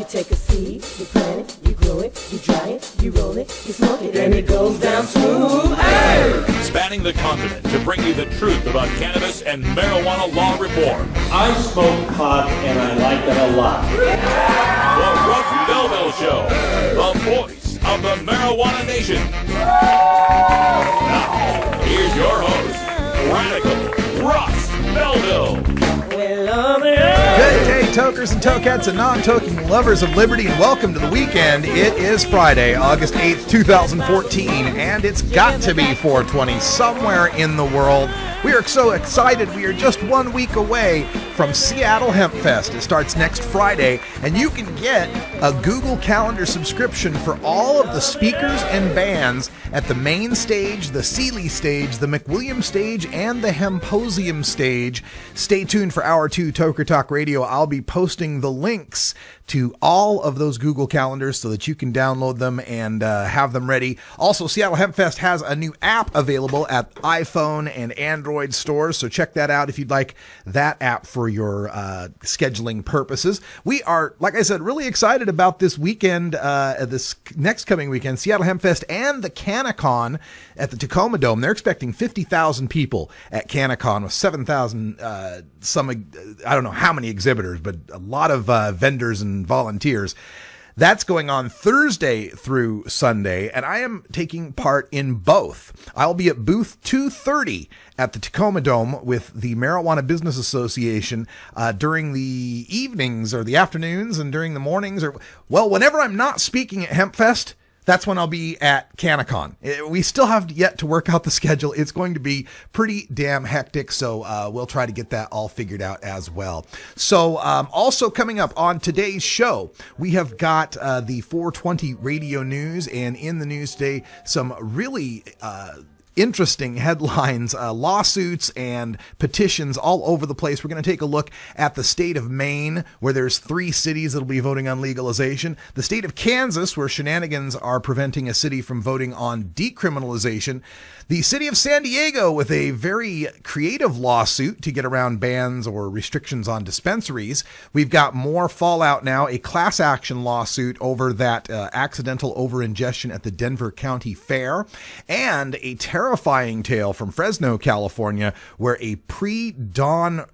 You take a seed, you plant it, you grow it, you dry it, you roll it, you smoke it, and it goes down smooth. Hey! Spanning the continent to bring you the truth about cannabis and marijuana law reform. I smoke pot and I like it a lot. The Russ Belville Show, the voice of the marijuana nation. Now, here's your host, Radical Russ Belville. Good day, tokers and tokettes and non-toking lovers of liberty, and welcome to the weekend. It is Friday, August 8th, 2014, and it's got to be 420 somewhere in the world. We are so excited. We are just 1 week away from Seattle Hemp Fest. It starts next Friday, and you can get a Google Calendar subscription for all of the speakers and bands at the main stage, the Sealy stage, the McWilliams stage, and the Hemposium stage. Stay tuned for Hour 2 Toker Talk Radio. I'll be posting the links to all of those Google Calendars so that you can download them and have them ready. Also, Seattle Hemp Fest has a new app available at iPhone and Android stores, so check that out if you'd like that app for your scheduling purposes. We are, like I said, really excited about this weekend, this next coming weekend, Seattle Hemp Fest and the CannaCon at the Tacoma Dome. They're expecting 50,000 people at CannaCon with 7,000, I don't know how many exhibitors, but a lot of vendors and volunteers. That's going on Thursday through Sunday, and I am taking part in both. I'll be at booth 230 at the Tacoma Dome with the Marijuana Business Association during the evenings or the afternoons and during the mornings, or, well, whenever I'm not speaking at HempFest, that's when I'll be at CannaCon. We still have yet to work out the schedule. It's going to be pretty damn hectic, so we'll try to get that all figured out as well. So also coming up on today's show, we have got the 420 radio news, and in the news today, some really interesting headlines, lawsuits and petitions all over the place. We're going to take a look at the state of Maine, where there's 3 cities that'll be voting on legalization. The state of Kansas, where shenanigans are preventing a city from voting on decriminalization. The city of San Diego, with a very creative lawsuit to get around bans or restrictions on dispensaries. We've got more fallout now, a class action lawsuit over that accidental overingestion at the Denver County Fair, and a terrifying tale from Fresno, California, where a pre-dawn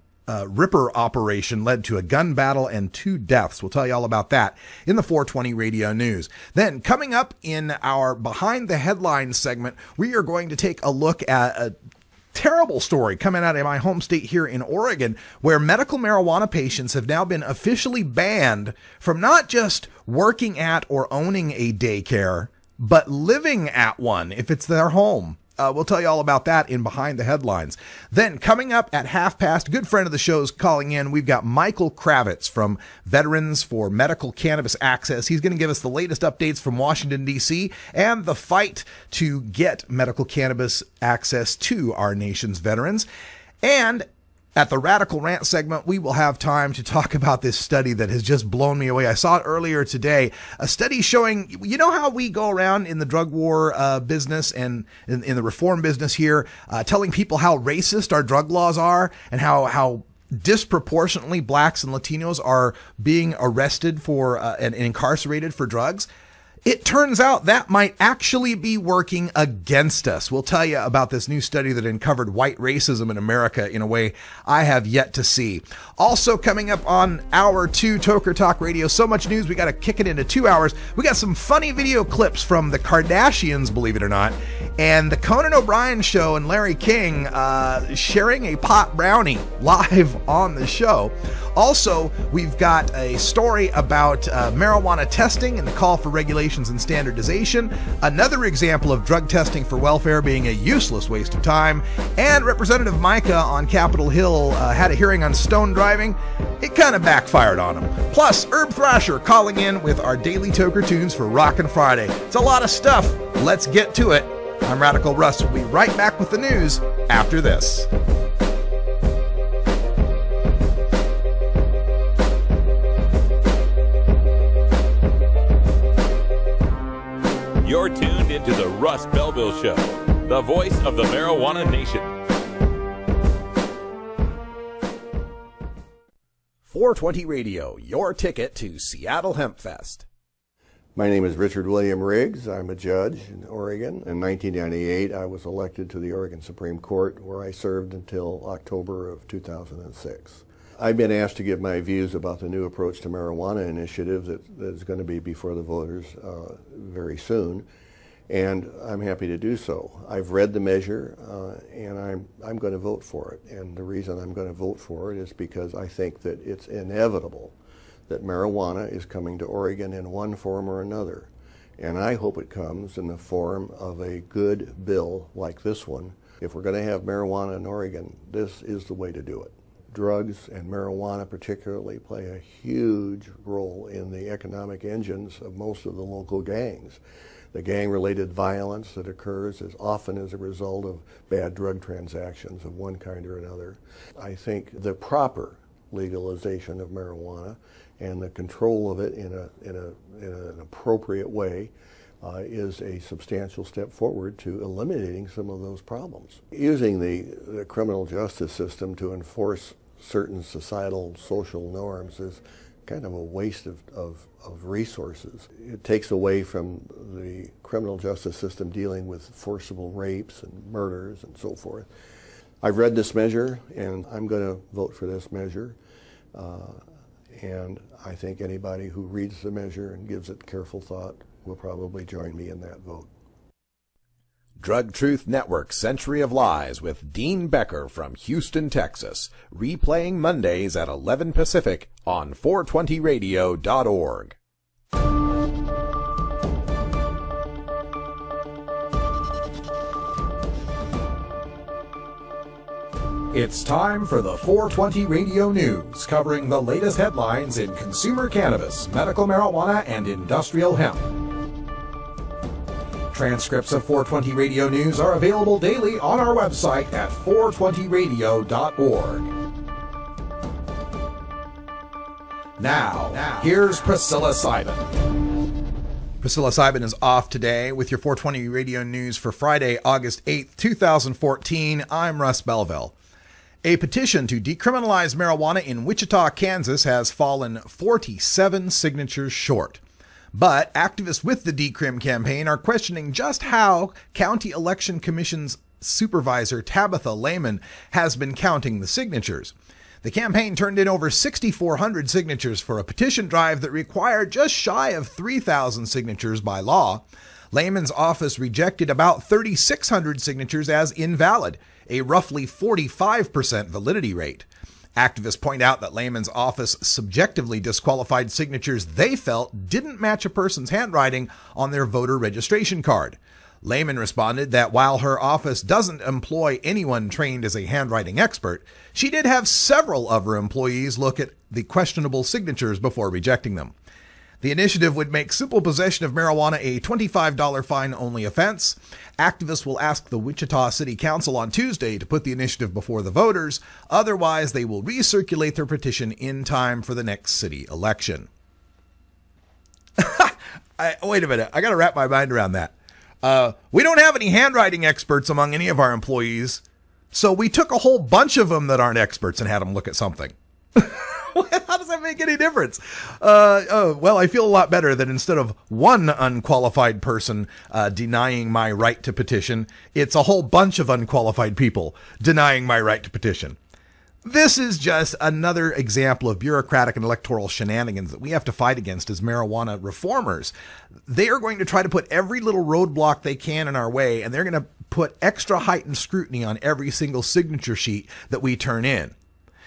Ripper operation led to a gun battle and 2 deaths. We'll tell you all about that in the 420 radio news. Then coming up in our Behind the Headlines segment, we are going to take a look at a terrible story coming out of my home state here in Oregon, where medical marijuana patients have now been officially banned from not just working at or owning a daycare, but living at one if it's their home. We'll tell you all about that in Behind the Headlines. Then coming up at 1:30, a good friend of the show's calling in. We've got Michael Krawitz from Veterans for Medical Cannabis Access. He's going to give us the latest updates from Washington, D.C. and the fight to get medical cannabis access to our nation's veterans. And at the Radical Rant segment, we will have time to talk about this study that has just blown me away. I saw it earlier today, a study showing, you know how we go around in the drug war business and in the reform business here, telling people how racist our drug laws are and how disproportionately blacks and Latinos are being arrested for and incarcerated for drugs. It turns out that might actually be working against us. We'll tell you about this new study that uncovered white racism in America in a way I have yet to see. Also coming up on Hour 2 Toker Talk Radio, so much news, we got to kick it into 2 hours. We got some funny video clips from the Kardashians, believe it or not, and the Conan O'Brien Show and Larry King sharing a pot brownie live on the show. Also, we've got a story about marijuana testing and the call for regulations and standardization, another example of drug testing for welfare being a useless waste of time, and Representative Micah on Capitol Hill had a hearing on stone driving. It kind of backfired on him. Plus, Herb Thrasher calling in with our daily Toker tunes for Rockin' Friday. It's a lot of stuff. Let's get to it. I'm Radical Russ. We'll be right back with the news after this. You're tuned into the Russ Belville Show, the voice of the marijuana nation. 420 Radio, your ticket to Seattle Hemp Fest. My name is Richard William Riggs. I'm a judge in Oregon. In 1998, I was elected to the Oregon Supreme Court, where I served until October of 2006. I've been asked to give my views about the new approach to marijuana initiative that is going to be before the voters very soon, and I'm happy to do so. I've read the measure, and I'm going to vote for it. And the reason I'm going to vote for it is because I think that it's inevitable that marijuana is coming to Oregon in one form or another. And I hope it comes in the form of a good bill like this one. If we're going to have marijuana in Oregon, this is the way to do it. Drugs and marijuana particularly play a huge role in the economic engines of most of the local gangs. The gang-related violence that occurs is often as a result of bad drug transactions of one kind or another. I think the proper legalization of marijuana and the control of it in an appropriate way is a substantial step forward to eliminating some of those problems. Using the criminal justice system to enforce certain societal social norms is kind of a waste of resources. It takes away from the criminal justice system dealing with forcible rapes and murders and so forth. I've read this measure, and I'm going to vote for this measure. And I think anybody who reads the measure and gives it careful thought will probably join me in that vote. Drug Truth Network Century of Lies with Dean Becker from Houston, Texas, replaying Mondays at 11 Pacific on 420radio.org. It's time for the 420 Radio News, covering the latest headlines in consumer cannabis, medical marijuana, and industrial hemp. Transcripts of 420 Radio News are available daily on our website at 420radio.org. Now, here's Priscilla Simon. Priscilla Simon is off today with your 420 Radio News for Friday, August 8th, 2014. I'm Russ Belville. A petition to decriminalize marijuana in Wichita, Kansas has fallen 47 signatures short. But activists with the Decrim campaign are questioning just how County Election Commission's supervisor Tabitha Lehman has been counting the signatures. The campaign turned in over 6,400 signatures for a petition drive that required just shy of 3,000 signatures by law. Lehman's office rejected about 3,600 signatures as invalid, a roughly 45% validity rate. Activists point out that Lehman's office subjectively disqualified signatures they felt didn't match a person's handwriting on their voter registration card. Lehman responded that while her office doesn't employ anyone trained as a handwriting expert, she did have several of her employees look at the questionable signatures before rejecting them. The initiative would make simple possession of marijuana a $25 fine-only offense. Activists will ask the Wichita City Council on Tuesday to put the initiative before the voters. Otherwise, they will recirculate their petition in time for the next city election. Wait a minute. I got to wrap my mind around that. We don't have any handwriting experts among any of our employees, so we took a whole bunch of them that aren't experts and had them look at something. How does that make any difference? Well, I feel a lot better that instead of one unqualified person denying my right to petition, it's a whole bunch of unqualified people denying my right to petition. This is just another example of bureaucratic and electoral shenanigans that we have to fight against as marijuana reformers. They are going to try to put every little roadblock they can in our way, and they're going to put extra heightened scrutiny on every single signature sheet that we turn in.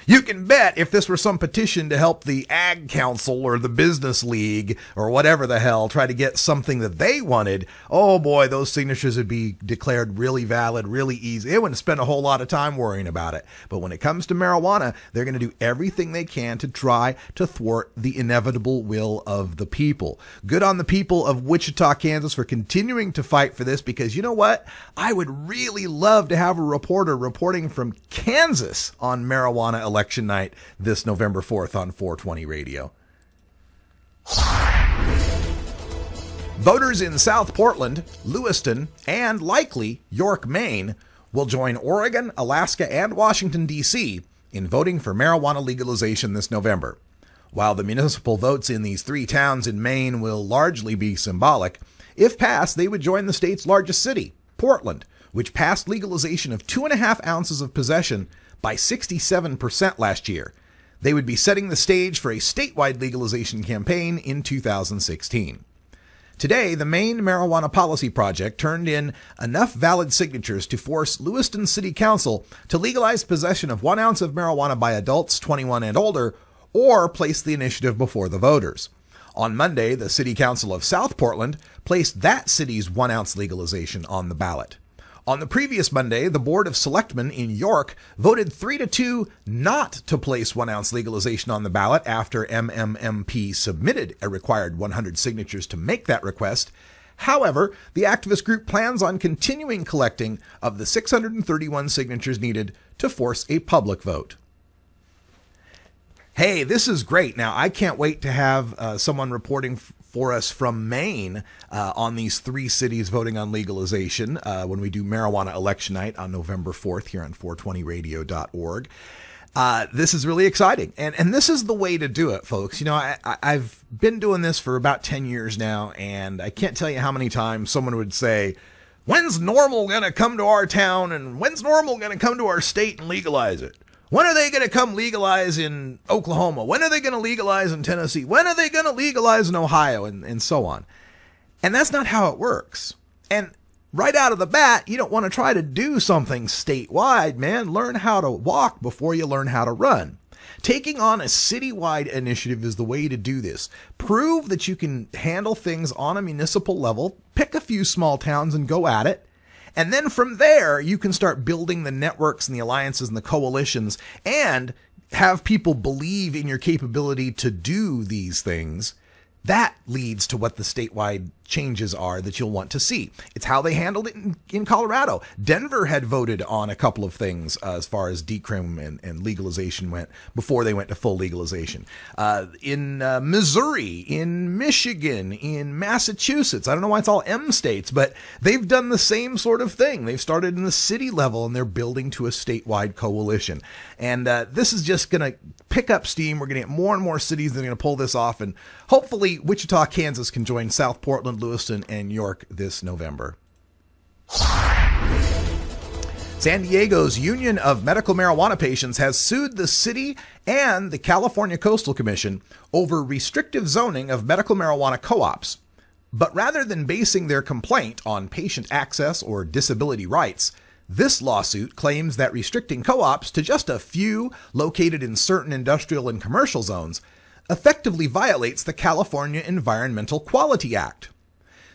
You can bet if this were some petition to help the Ag Council or the Business League or whatever the hell try to get something that they wanted, oh boy, those signatures would be declared really valid, really easy. They wouldn't spend a whole lot of time worrying about it. But when it comes to marijuana, they're going to do everything they can to try to thwart the inevitable will of the people. Good on the people of Wichita, Kansas for continuing to fight for this, because you know what? I would really love to have a reporter reporting from Kansas on marijuana election night this November 4th on 420 Radio. Voters in South Portland, Lewiston, and likely York, Maine will join Oregon, Alaska, and Washington, D.C. in voting for marijuana legalization this November. While the municipal votes in these 3 towns in Maine will largely be symbolic, if passed, they would join the state's largest city, Portland, which passed legalization of 2.5 ounces of possession by 67% last year. They would be setting the stage for a statewide legalization campaign in 2016. Today, the Maine Marijuana Policy Project turned in enough valid signatures to force Lewiston City Council to legalize possession of 1 ounce of marijuana by adults 21 and older, or place the initiative before the voters. On Monday, the City Council of South Portland placed that city's 1 ounce legalization on the ballot. On the previous Monday, the Board of Selectmen in York voted 3-2 not to place 1 ounce legalization on the ballot after MMMP submitted a required 100 signatures to make that request. However, the activist group plans on continuing collecting of the 631 signatures needed to force a public vote. Hey, this is great. Now, I can't wait to have someone reporting for us from Maine on these 3 cities voting on legalization when we do marijuana election night on November 4th here on 420radio.org. This is really exciting. And this is the way to do it, folks. You know, I've been doing this for about 10 years now, and I can't tell you how many times someone would say, when's NORML going to come to our town, and when's NORML going to come to our state and legalize it? When are they going to come legalize in Oklahoma? When are they going to legalize in Tennessee? When are they going to legalize in Ohio? And so on. And that's not how it works. And right out of the bat, you don't want to try to do something statewide, man. Learn how to walk before you learn how to run. Taking on a citywide initiative is the way to do this. Prove that you can handle things on a municipal level. Pick a few small towns and go at it. And then from there, you can start building the networks and the alliances and the coalitions and have people believe in your capability to do these things. That leads to what the statewide changes are that you'll want to see. It's how they handled it in Colorado. Denver had voted on a couple of things as far as decrim and legalization went before they went to full legalization. In Missouri, in Michigan, in Massachusetts, I don't know why it's all M states, but they've done the same sort of thing. They've started in the city level and they're building to a statewide coalition. And this is just going to pick up steam. We're going to get more and more cities that are going to pull this off. And hopefully Wichita, Kansas can join South Portland, Lewiston, and York this November. San Diego's Union of Medical Marijuana Patients has sued the city and the California Coastal Commission over restrictive zoning of medical marijuana co-ops. But rather than basing their complaint on patient access or disability rights, this lawsuit claims that restricting co-ops to just a few located in certain industrial and commercial zones effectively violates the California Environmental Quality Act.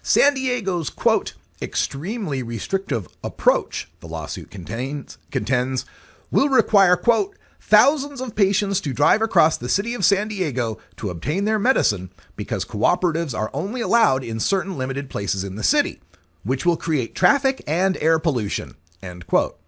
San Diego's, quote, extremely restrictive approach, the lawsuit contends, will require, quote, thousands of patients to drive across the city of San Diego to obtain their medicine because cooperatives are only allowed in certain limited places in the city, which will create traffic and air pollution, end quote.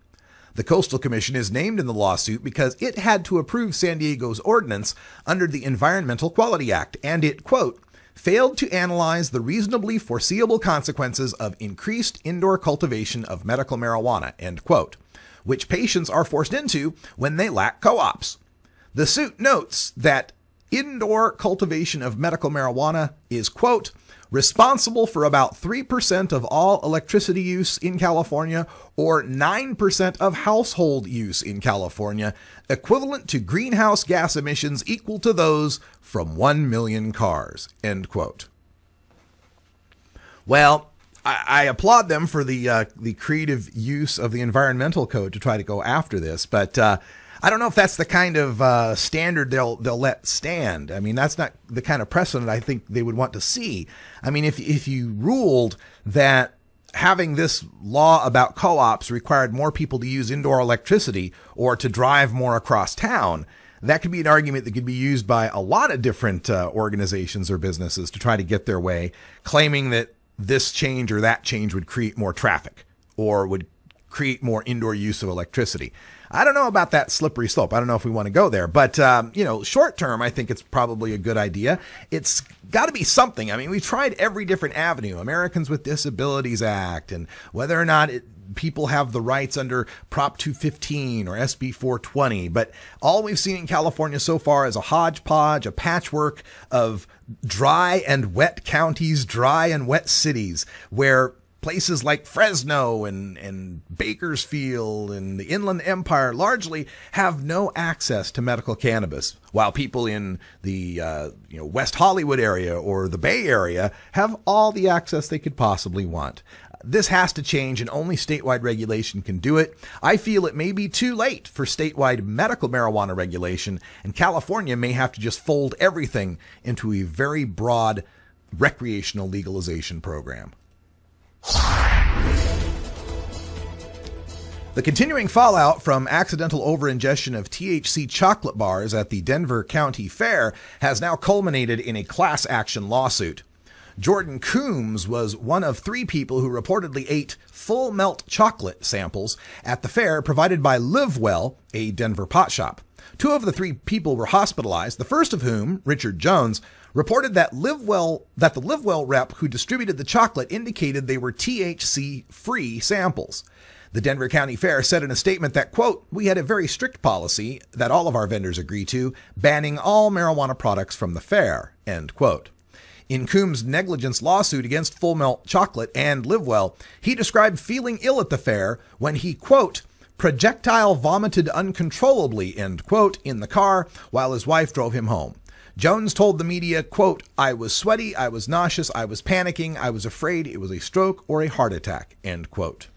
The Coastal Commission is named in the lawsuit because it had to approve San Diego's ordinance under the Environmental Quality Act, and it, quote, failed to analyze the reasonably foreseeable consequences of increased indoor cultivation of medical marijuana, end quote, which patients are forced into when they lack co-ops. The suit notes that indoor cultivation of medical marijuana is, quote, responsible for about 3% of all electricity use in California or 9% of household use in California, equivalent to greenhouse gas emissions equal to those from 1 million cars, end quote. Well, I applaud them for the creative use of the environmental code to try to go after this, but I don't know if that's the kind of standard they'll let stand. I mean, that's not the kind of precedent I think they would want to see. I mean, if you ruled that having this law about co-ops required more people to use indoor electricity or to drive more across town, that could be an argument that could be used by a lot of different organizations or businesses to try to get their way, claiming that this change or that change would create more traffic or would create more indoor use of electricity. I don't know about that slippery slope. I don't know if we want to go there, but, short term, I think it's probably a good idea. It's got to be something. I mean, we've tried every different avenue, Americans with Disabilities Act, and whether or not people have the rights under Prop 215 or SB 420. But all we've seen in California so far is a hodgepodge, a patchwork of dry and wet counties, dry and wet cities, where places like Fresno and Bakersfield and the Inland Empire largely have no access to medical cannabis, while people in the West Hollywood area or the Bay Area have all the access they could possibly want. This has to change, and only statewide regulation can do it. I feel it may be too late for statewide medical marijuana regulation, and California may have to just fold everything into a very broad recreational legalization program. The continuing fallout from accidental overingestion of THC chocolate bars at the Denver County Fair has now culminated in a class action lawsuit. Jordan Coombs was one of 3 people who reportedly ate full melt chocolate samples at the fair provided by Livewell, a Denver pot shop. 2 of the 3 people were hospitalized, the first of whom, Richard Jones, reported that the Livewell rep who distributed the chocolate indicated they were THC-free samples. The Denver County Fair said in a statement that, quote, "We had a very strict policy that all of our vendors agree to, banning all marijuana products from the fair," end quote. In Coombs' negligence lawsuit against Full Melt Chocolate and Livewell, he described feeling ill at the fair when he, quote, "projectile vomited uncontrollably," end quote, in the car while his wife drove him home. Jones told the media, quote, "I was sweaty, I was nauseous, I was panicking, I was afraid it was a stroke or a heart attack," end quote.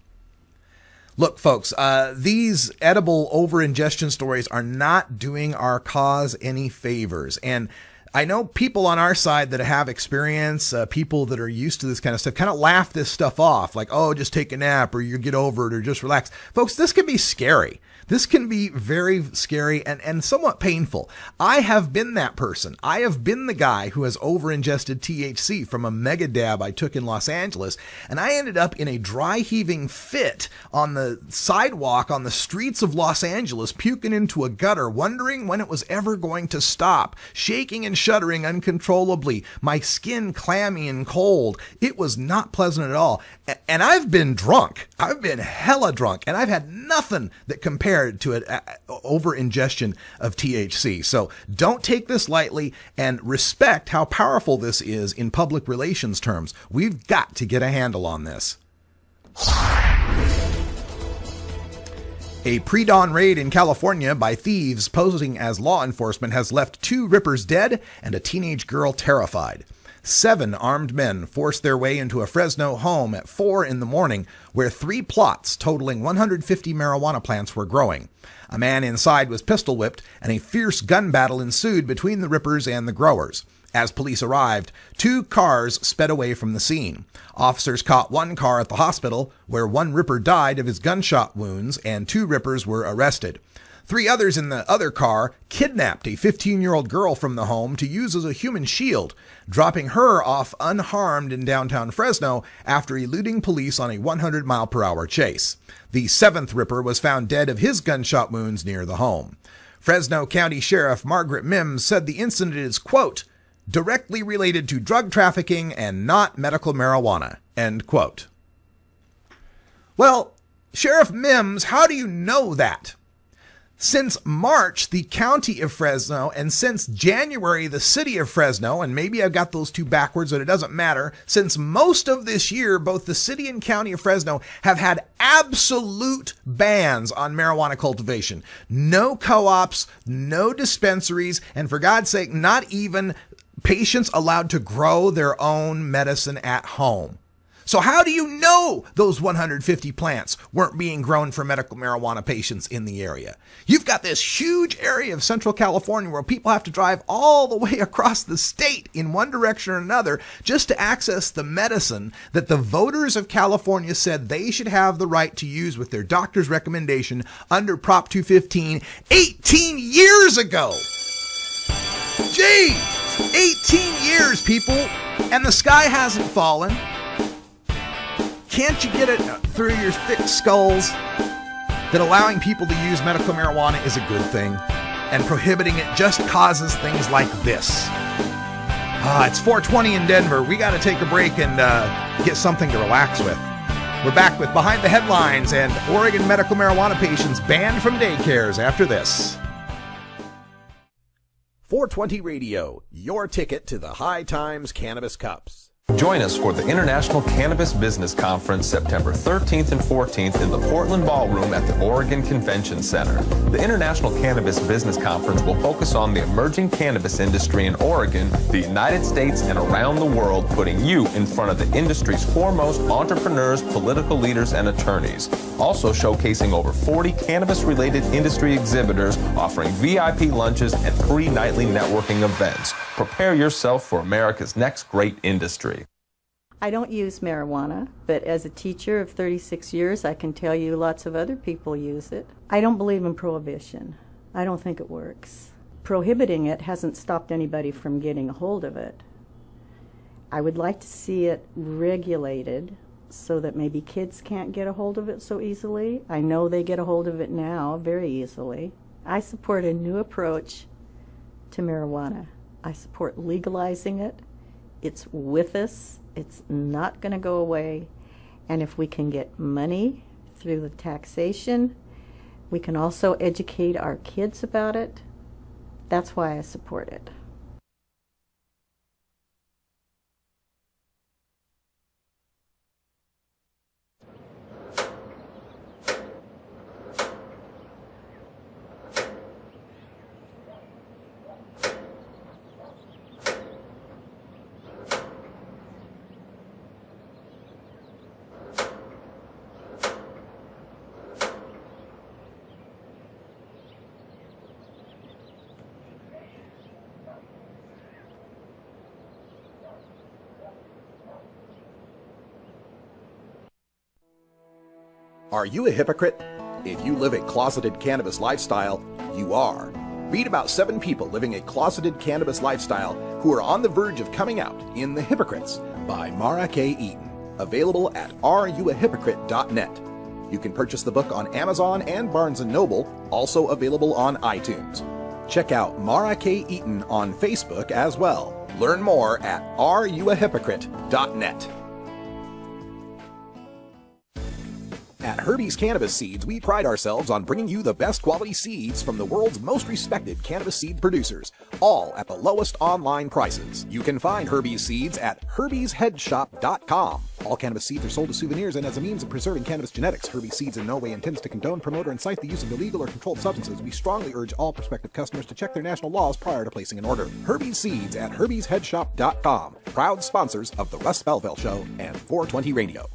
Look, folks, these edible overingestion stories are not doing our cause any favors. And I know people on our side that have experience, people that are used to this kind of stuff, kind of laugh this stuff off, like, oh, just take a nap or you get over it or just relax. Folks, this can be scary. This can be very scary and somewhat painful. I have been that person. I have been the guy who has overingested THC from a mega dab I took in Los Angeles, and I ended up in a dry heaving fit on the sidewalk on the streets of Los Angeles, puking into a gutter, wondering when it was ever going to stop, shaking and shuddering uncontrollably, my skin clammy and cold. It was not pleasant at all. And I've been drunk. I've been hella drunk, and I've had nothing that compared to an over-ingestion of THC. So don't take this lightly and respect how powerful this is in public relations terms. We've got to get a handle on this. A pre-dawn raid in California by thieves posing as law enforcement has left 2 rippers dead and a teenage girl terrified. 7 armed men forced their way into a Fresno home at 4 in the morning where 3 plots totaling 150 marijuana plants were growing. A man inside was pistol whipped and a fierce gun battle ensued between the rippers and the growers. As police arrived, 2 cars sped away from the scene. Officers caught 1 car at the hospital where 1 ripper died of his gunshot wounds and 2 rippers were arrested. 3 others in the other car kidnapped a 15-year-old girl from the home to use as a human shield, dropping her off unharmed in downtown Fresno after eluding police on a 100-mile-per-hour chase. The 7th ripper was found dead of his gunshot wounds near the home. Fresno County Sheriff Margaret Mims said the incident is, quote, "directly related to drug trafficking and not medical marijuana," end quote. Well, Sheriff Mims, how do you know that? Since March, the county of Fresno, and since January, the city of Fresno, and maybe I've got those 2 backwards, but it doesn't matter, since most of this year, both the city and county of Fresno have had absolute bans on marijuana cultivation. No co-ops, no dispensaries, and for God's sake, not even patients allowed to grow their own medicine at home. So how do you know those 150 plants weren't being grown for medical marijuana patients in the area? You've got this huge area of Central California where people have to drive all the way across the state in one direction or another just to access the medicine that the voters of California said they should have the right to use with their doctor's recommendation under Prop 215 18 years ago. Gee, 18 years, people, and the sky hasn't fallen. Can't you get it through your thick skulls that allowing people to use medical marijuana is a good thing, and prohibiting it just causes things like this? It's 4:20 in Denver. We got to take a break and get something to relax with. We're back with Behind the Headlines and Oregon medical marijuana patients banned from daycares after this. 420 Radio, your ticket to the High Times Cannabis Cups. Join us for the International Cannabis Business Conference September 13th and 14th in the Portland Ballroom at the Oregon Convention Center. The International Cannabis Business Conference will focus on the emerging cannabis industry in Oregon, the United States, and around the world, putting you in front of the industry's foremost entrepreneurs, political leaders, and attorneys. Also showcasing over 40 cannabis-related industry exhibitors, offering VIP lunches and free nightly networking events. Prepare yourself for America's next great industry. I don't use marijuana, but as a teacher of 36 years, I can tell you lots of other people use it. I don't believe in prohibition. I don't think it works. Prohibiting it hasn't stopped anybody from getting a hold of it. I would like to see it regulated so that maybe kids can't get a hold of it so easily. I know they get a hold of it now very easily. I support a new approach to marijuana. I support legalizing it. It's with us. It's not going to go away. And if we can get money through the taxation, we can also educate our kids about it. That's why I support it. Are you a hypocrite? If you live a closeted cannabis lifestyle, you are. Read about 7 people living a closeted cannabis lifestyle who are on the verge of coming out in The Hypocrites by Mara K. Eaton. Available at areyouahypocrite.net. You can purchase the book on Amazon and Barnes & Noble, also available on iTunes. Check out Mara K. Eaton on Facebook as well. Learn more at areyouahypocrite.net. At Herbie's Cannabis Seeds, we pride ourselves on bringing you the best quality seeds from the world's most respected cannabis seed producers, all at the lowest online prices. You can find Herbie's Seeds at herbiesheadshop.com. All cannabis seeds are sold as souvenirs and as a means of preserving cannabis genetics. Herbie's Seeds in no way intends to condone, promote, or incite the use of illegal or controlled substances. We strongly urge all prospective customers to check their national laws prior to placing an order. Herbie's Seeds at herbiesheadshop.com. Proud sponsors of the Russ Belville Show and 420 Radio.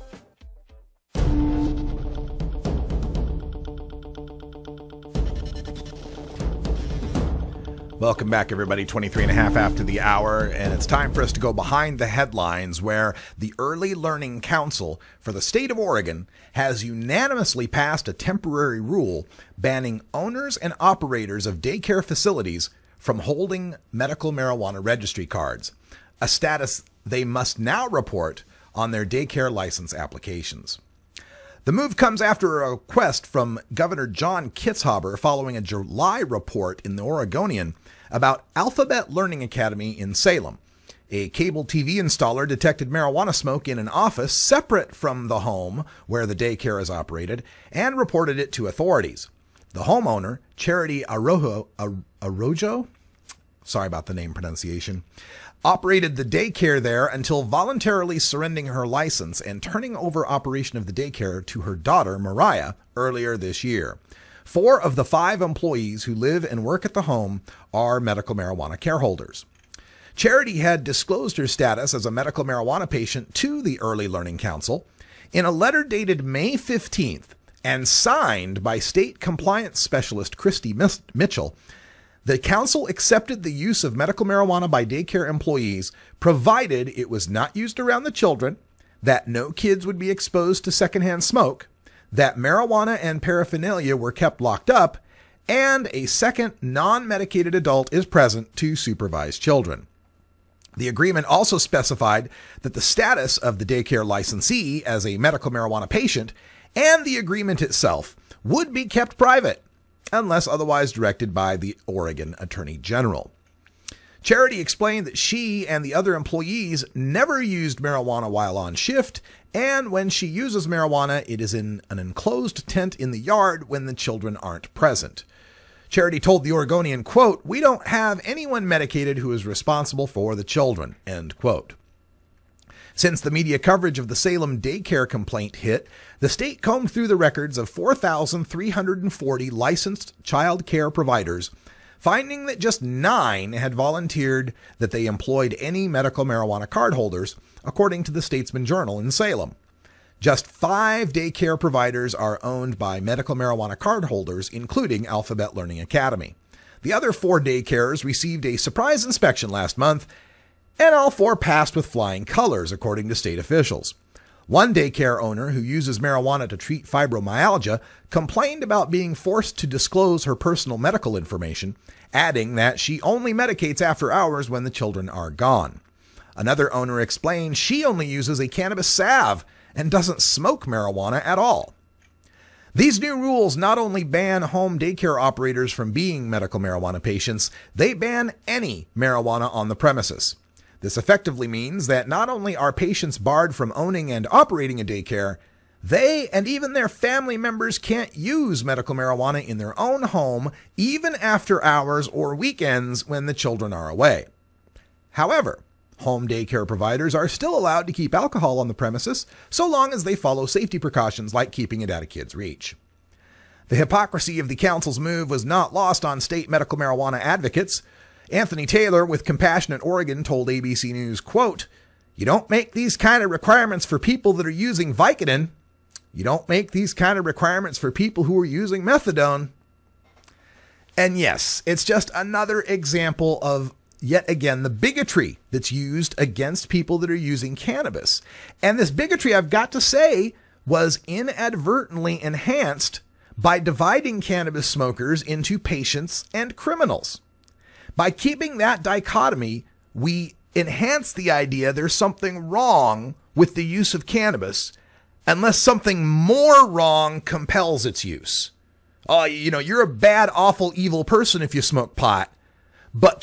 Welcome back, everybody. 23 and a half after the hour, and it's time for us to go behind the headlines, where the Early Learning Council for the state of Oregon has unanimously passed a temporary rule banning owners and operators of daycare facilities from holding medical marijuana registry cards, a status they must now report on their daycare license applications. The move comes after a request from Governor John Kitzhaber following a July report in the Oregonian about Alphabet Learning Academy in Salem. A cable TV installer detected marijuana smoke in an office separate from the home where the daycare is operated and reported it to authorities. The homeowner, Charity Arrojo, sorry about the name pronunciation, operated the daycare there until voluntarily surrendering her license and turning over operation of the daycare to her daughter, Mariah, earlier this year. 4 of the 5 employees who live and work at the home are medical marijuana careholders. Charity had disclosed her status as a medical marijuana patient to the Early Learning Council in a letter dated May 15th and signed by state compliance specialist Christy Mitchell. The council accepted the use of medical marijuana by daycare employees, provided it was not used around the children, that no kids would be exposed to secondhand smoke, that marijuana and paraphernalia were kept locked up, and a second non-medicated adult is present to supervise children. The agreement also specified that the status of the daycare licensee as a medical marijuana patient and the agreement itself would be kept private, unless otherwise directed by the Oregon Attorney General. Charity explained that she and the other employees never used marijuana while on shift, and when she uses marijuana, it is in an enclosed tent in the yard when the children aren't present. Charity told the Oregonian, quote, "We don't have anyone medicated who is responsible for the children," end quote. Since the media coverage of the Salem daycare complaint hit, the state combed through the records of 4,340 licensed child care providers, finding that just 9 had volunteered that they employed any medical marijuana cardholders, according to the Statesman Journal in Salem. Just 5 daycare providers are owned by medical marijuana cardholders, including Alphabet Learning Academy. The other 4 daycares received a surprise inspection last month, and all 4 passed with flying colors, according to state officials. One daycare owner who uses marijuana to treat fibromyalgia complained about being forced to disclose her personal medical information, adding that she only medicates after hours when the children are gone. Another owner explained she only uses a cannabis salve and doesn't smoke marijuana at all. These new rules not only ban home daycare operators from being medical marijuana patients, they ban any marijuana on the premises. This effectively means that not only are patients barred from owning and operating a daycare, they and even their family members can't use medical marijuana in their own home, even after hours or weekends when the children are away. However, home daycare providers are still allowed to keep alcohol on the premises so long as they follow safety precautions like keeping it out of kids' reach. The hypocrisy of the council's move was not lost on state medical marijuana advocates. Anthony Taylor with Compassionate Oregon told ABC News, quote, "You don't make these kind of requirements for people that are using Vicodin. You don't make these kind of requirements for people who are using methadone." And yes, it's just another example of, yet again, the bigotry that's used against people that are using cannabis. And this bigotry, I've got to say, was inadvertently enhanced by dividing cannabis smokers into patients and criminals. By keeping that dichotomy, we enhance the idea there's something wrong with the use of cannabis unless something more wrong compels its use. Oh, you're a bad, awful, evil person if you smoke pot, but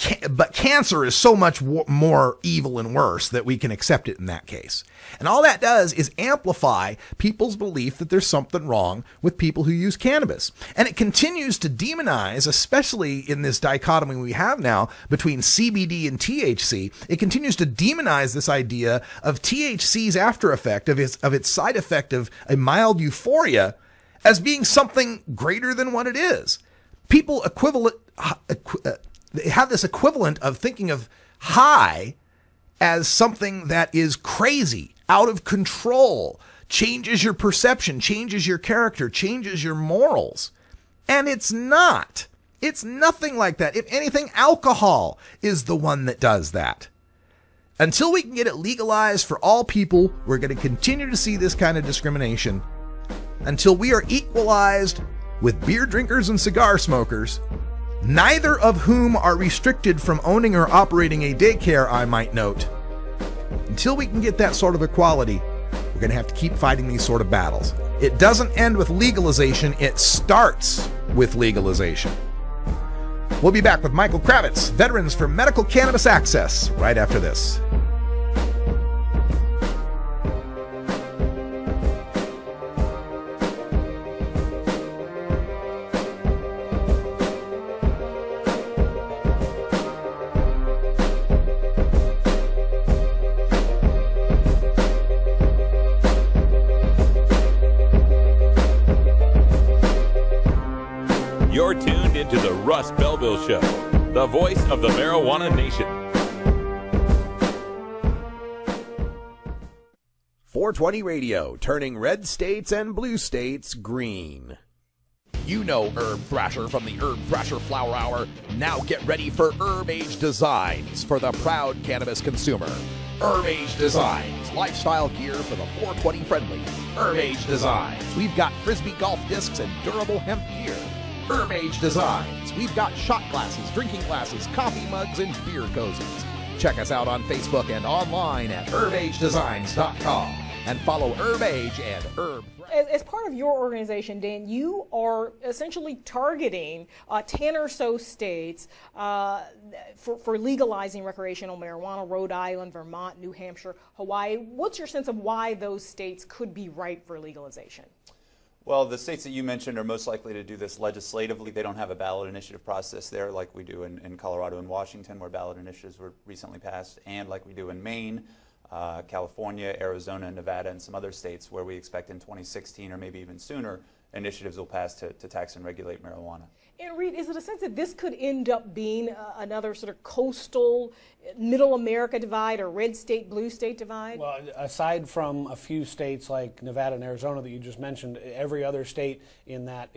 cancer is so much more evil and worse that we can accept it in that case. And all that does is amplify people's belief that there's something wrong with people who use cannabis. And it continues to demonize, especially in this dichotomy we have now between CBD and THC, it continues to demonize this idea of THC's after effect, of its side effect of a mild euphoria, as being something greater than what it is. People they have this equivalent of thinking of high as something that is crazy, out of control, changes your perception, changes your character, changes your morals. And it's not. It's nothing like that. If anything, alcohol is the one that does that. Until we can get it legalized for all people, we're going to continue to see this kind of discrimination. Until we are equalized with beer drinkers and cigar smokers, neither of whom are restricted from owning or operating a daycare, I might note. Until we can get that sort of equality, we're going to have to keep fighting these sort of battles. It doesn't end with legalization, it starts with legalization. We'll be back with Michael Krawitz, veterans from Medical Cannabis Access, right after this. You're tuned into the Russ Belville Show, the voice of the marijuana nation. 420 Radio, turning red states and blue states green. You know Herb Thrasher from the Herb Thrasher Flower Hour. Now get ready for Herb Age Designs for the proud cannabis consumer. Herb Age Designs, lifestyle gear for the 420 friendly. Herb Age Designs, we've got Frisbee golf discs and durable hemp gear. Herb Age Designs, we've got shot glasses, drinking glasses, coffee mugs, and beer cozies. Check us out on Facebook and online at herbagedesigns.com. and follow Herb Age and Herb. As part of your organization, Dan, you are essentially targeting 10 or so states for legalizing recreational marijuana: Rhode Island, Vermont, New Hampshire, Hawaii. What's your sense of why those states could be ripe for legalization? Well, the states that you mentioned are most likely to do this legislatively. They don't have a ballot initiative process there like we do in Colorado and Washington, where ballot initiatives were recently passed, and like we do in Maine, California, Arizona, Nevada, and some other states where we expect in 2016 or maybe even sooner initiatives will pass to tax and regulate marijuana. And Reed, is it a sense that this could end up being another sort of coastal, middle America divide, or red state, blue state divide? Well, aside from a few states like Nevada and Arizona that you just mentioned, every other state in that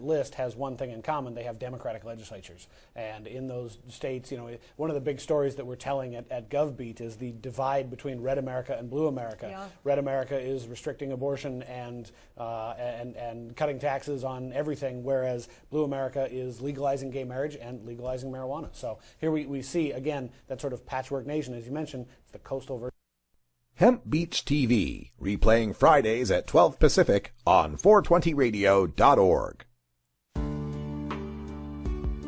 list has one thing in common: they have Democratic legislatures. And in those states, you know, one of the big stories that we're telling at GovBeat is the divide between red America and blue America. Yeah. Red America is restricting abortion and cutting taxes on everything, whereas blue America is legalizing gay marriage and legalizing marijuana. So here we see, again, that sort of patchwork nation, as you mentioned. It's the coastal version. Hemp Beach TV, replaying Fridays at 12 Pacific on 420radio.org.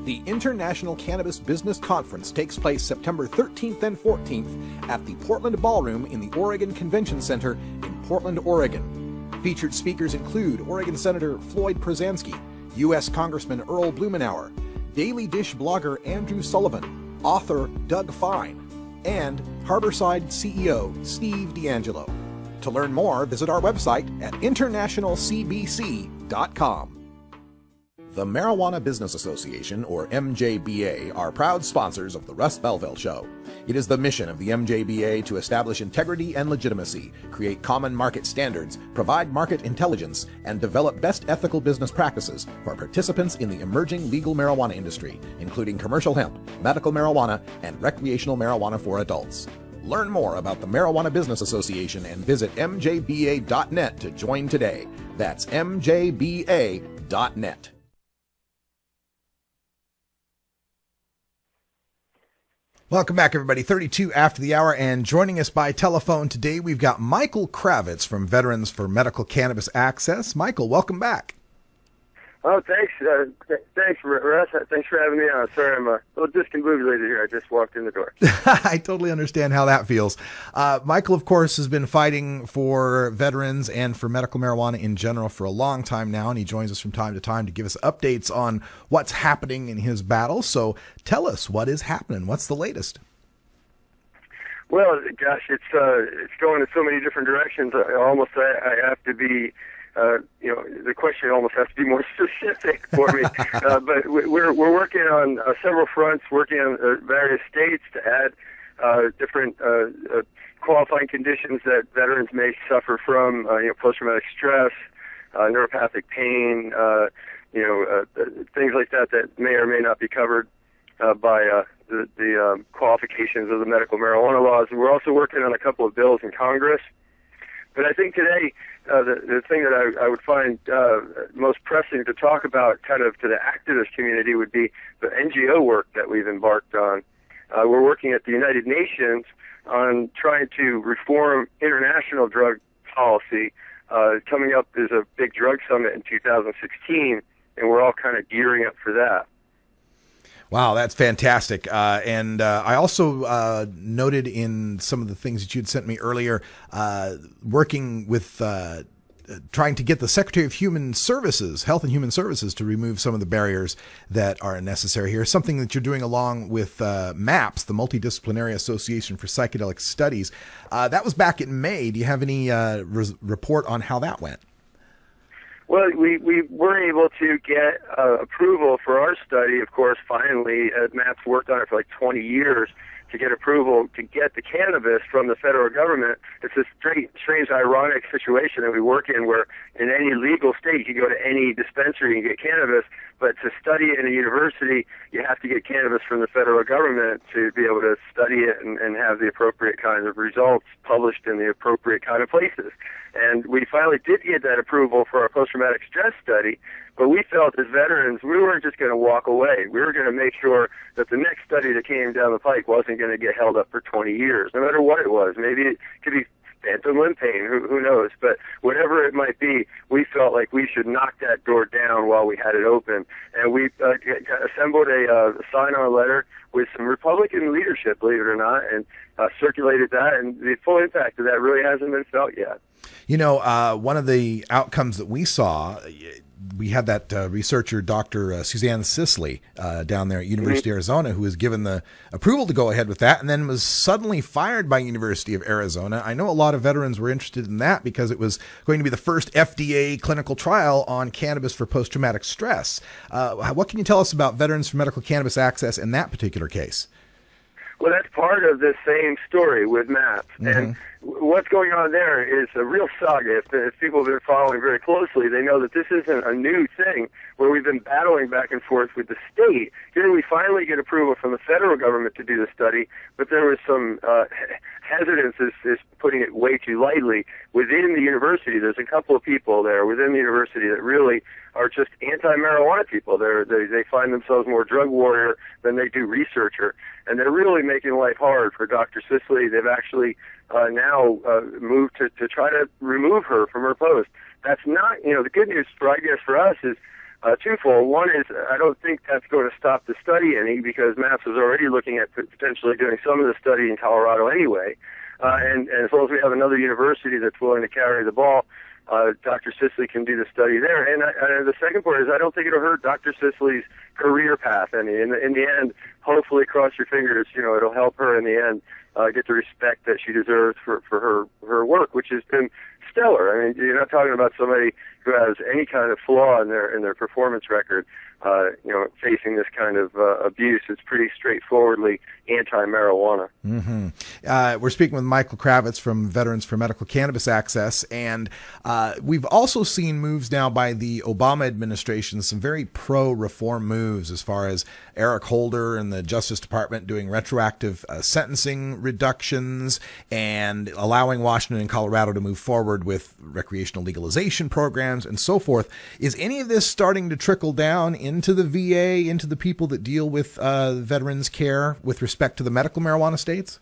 The International Cannabis Business Conference takes place September 13th and 14th at the Portland Ballroom in the Oregon Convention Center in Portland, Oregon. Featured speakers include Oregon Senator Floyd Przansky, U.S. Congressman Earl Blumenauer, Daily Dish blogger Andrew Sullivan, author Doug Fine, and Harborside CEO Steve D'Angelo. To learn more, visit our website at internationalcbc.com. The Marijuana Business Association, or MJBA, are proud sponsors of the Russ Belville Show. It is the mission of the MJBA to establish integrity and legitimacy, create common market standards, provide market intelligence, and develop best ethical business practices for participants in the emerging legal marijuana industry, including commercial hemp, medical marijuana, and recreational marijuana for adults. Learn more about the Marijuana Business Association and visit mjba.net to join today. That's mjba.net. Welcome back, everybody. 32 after the hour, and joining us by telephone today, we've got Michael Krawitz from Veterans for Medical Cannabis Access. Michael, welcome back. Oh, thanks. Thanks, Russ. Thanks for having me on. Sorry, I'm a little discombobulated here. I just walked in the door. I totally understand how that feels. Michael, of course, has been fighting for veterans and for medical marijuana in general for a long time now, and he joins us from time to time to give us updates on what's happening in his battle. So tell us, what is happening? What's the latest? Well, gosh, it's going in so many different directions. I have to be. The question almost has to be more specific for me. But we're working on several fronts, working on various states to add different qualifying conditions that veterans may suffer from, post-traumatic stress, neuropathic pain, things like that may or may not be covered by the qualifications of the medical marijuana laws. And we're also working on a couple of bills in Congress. But I think today, the thing that I would find most pressing to talk about kind of to the activist community would be the NGO work that we've embarked on. We're working at the United Nations on trying to reform international drug policy. Coming up is a big drug summit in 2016, and we're all kind of gearing up for that. Wow, that's fantastic. And I also noted in some of the things that you'd sent me earlier, working with trying to get the Secretary of Human Services, Health and Human Services, to remove some of the barriers that are necessary here. Something that you're doing along with MAPS, the Multidisciplinary Association for Psychedelic Studies. That was back in May. Do you have any report on how that went? Well, we were able to get approval for our study, of course, finally. MAPS worked on it for like 20 years to get approval to get the cannabis from the federal government. It's a strange, ironic situation that we work in where in any legal state you go to any dispensary and get cannabis, but to study it in a university, you have to get cannabis from the federal government to be able to study it and have the appropriate kinds of results published in the appropriate kind of places. And we finally did get that approval for our post-traumatic stress study, but we felt as veterans we weren't just going to walk away. We were going to make sure that the next study that came down the pike wasn't going to get held up for 20 years, no matter what it was. Maybe it could be phantom limb pain, who knows? But whatever it might be, we felt like we should knock that door down while we had it open. And we assembled a sign-on letter with some Republican leadership, believe it or not, and circulated that. And the full impact of that really hasn't been felt yet. You know, one of the outcomes that we saw, we had that researcher, Dr. Suzanne Sisley, down there at University of Arizona, who was given the approval to go ahead with that and then was suddenly fired by University of Arizona. I know a lot of veterans were interested in that because it was going to be the first FDA clinical trial on cannabis for post-traumatic stress. What can you tell us about Veterans for Medical Cannabis Access in that particular case? Well, that's part of the same story with MAPS. And what's going on there is a real saga. If people have been following very closely, they know that this isn't a new thing where we've been battling back and forth with the state. Here we finally get approval from the federal government to do the study, but there was some hesitance, is putting it way too lightly, within the university. There's a couple of people there within the university that really are just anti-marijuana people. They find themselves more drug warrior than they do researcher, and they're really making life hard for Dr. Sisley. They've actually now moved to try to remove her from her post. That's not, the good news for us is twofold. One is I don't think that's going to stop the study any, because MAPS is already looking at potentially doing some of the study in Colorado anyway. And as long as we have another university that's willing to carry the ball, Dr. Sisley can do the study there. And the second part is I don't think it'll hurt Dr. Sisley's career path any. In the end, hopefully, cross your fingers, it'll help her in the end get the respect that she deserves for her work, which has been stellar. I mean, you're not talking about somebody who has any kind of flaw in their performance record, facing this kind of abuse. It's pretty straightforwardly anti-marijuana. We're speaking with Michael Krawitz from Veterans for Medical Cannabis Access, and we've also seen moves now by the Obama administration, some very pro-reform moves as far as Eric Holder and the Justice Department doing retroactive sentencing reductions and allowing Washington and Colorado to move forward with recreational legalization programs and so forth. Is any of this starting to trickle down into the VA, into the people that deal with veterans care with respect to the medical marijuana states?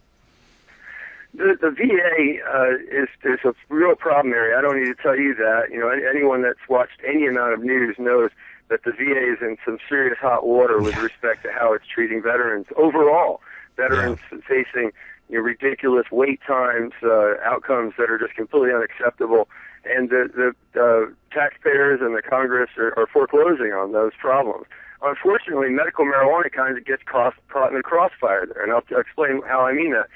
The VA is a real problem area. I don't need to tell you that. Anyone that's watched any amount of news knows that the VA is in some serious hot water with respect to how it's treating veterans overall. Veterans facing ridiculous wait times, outcomes that are just completely unacceptable, and the taxpayers and the Congress are foreclosing on those problems. Unfortunately, medical marijuana kind of gets caught in the crossfire there, and I'll explain how I mean that.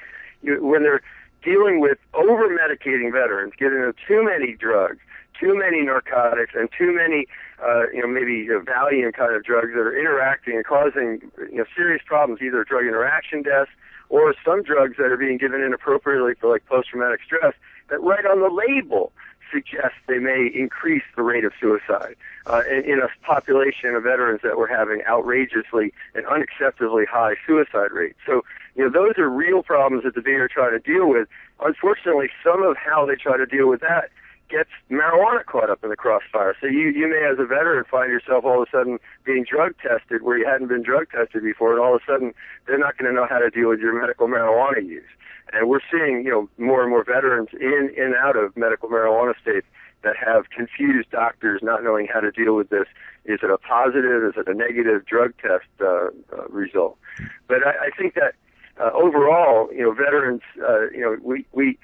When they're dealing with over-medicating veterans, giving them too many drugs, too many narcotics, and too many, maybe Valium kind of drugs that are interacting and causing, serious problems, either drug interaction deaths or some drugs that are being given inappropriately for like post-traumatic stress that right on the label suggests they may increase the rate of suicide in a population of veterans that were having outrageously and unacceptably high suicide rates. So, those are real problems that the VA are trying to deal with. Unfortunately, some of how they try to deal with that gets marijuana caught up in the crossfire. So you may, as a veteran, find yourself all of a sudden being drug tested where you hadn't been drug tested before, and all of a sudden they're not going to know how to deal with your medical marijuana use. And we're seeing, more and more veterans in and out of medical marijuana states that have confused doctors not knowing how to deal with this. Is it a positive? Is it a negative drug test result? But I think that overall, veterans, we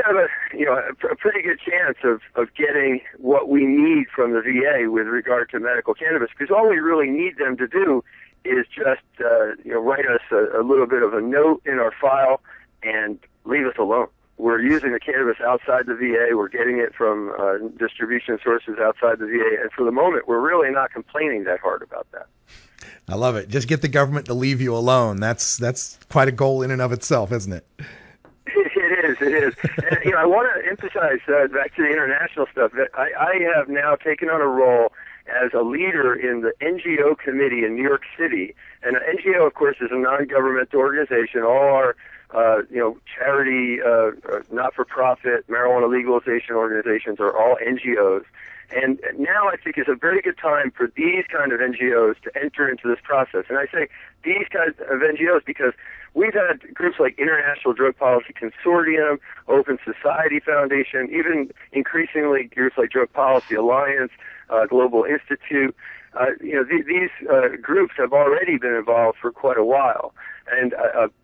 have a pretty good chance of getting what we need from the VA with regard to medical cannabis, because all we really need them to do is just write us a little bit of a note in our file and leave us alone. We're using the cannabis outside the VA. We're getting it from distribution sources outside the VA, and for the moment, we're really not complaining that hard about that. I love it. Just get the government to leave you alone. That's quite a goal in and of itself, isn't it? It is. And, I want to emphasize, back to the international stuff, that I have now taken on a role as a leader in the NGO committee in New York City. And an NGO, of course, is a non-governmental organization. All our, charity, not-for-profit marijuana legalization organizations are all NGOs. And now I think is a very good time for these kind of NGOs to enter into this process. And I say these kinds of NGOs because we've had groups like International Drug Policy Consortium, Open Society Foundation, even increasingly groups like Drug Policy Alliance, Global Institute. These groups have already been involved for quite a while, and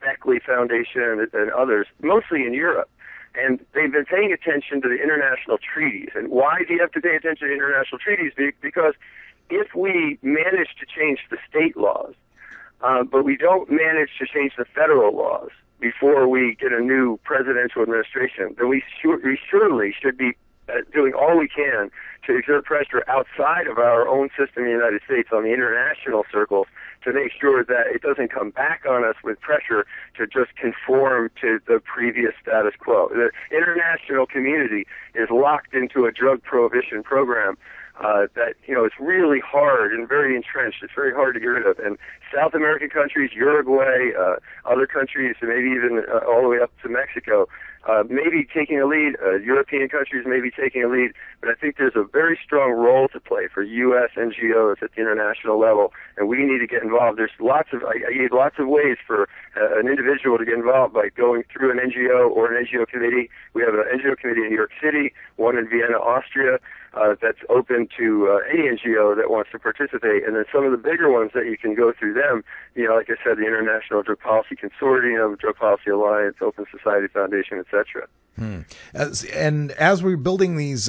Beckley Foundation and others, mostly in Europe. And they've been paying attention to the international treaties. And why do you have to pay attention to international treaties? Because if we manage to change the state laws, but we don't manage to change the federal laws before we get a new presidential administration, then we surely should be doing all we can to exert pressure outside of our own system in the United States on the international circles to make sure that it doesn't come back on us with pressure to just conform to the previous status quo. The international community is locked into a drug prohibition program that, it's really hard and very entrenched. It's very hard to get rid of. And South American countries, Uruguay, other countries, maybe even all the way up to Mexico, maybe taking a lead. European countries may be taking a lead. But I think there's a very strong role to play for U.S. NGOs at the international level, and we need to get involved. There's I gave lots of ways for an individual to get involved by going through an NGO or an NGO committee. We have an NGO committee in New York City, one in Vienna, Austria, that's open to any NGO that wants to participate. And then some of the bigger ones that you can go through them, like I said, the International Drug Policy Consortium, Drug Policy Alliance, Open Society Foundation, etc. As we're building these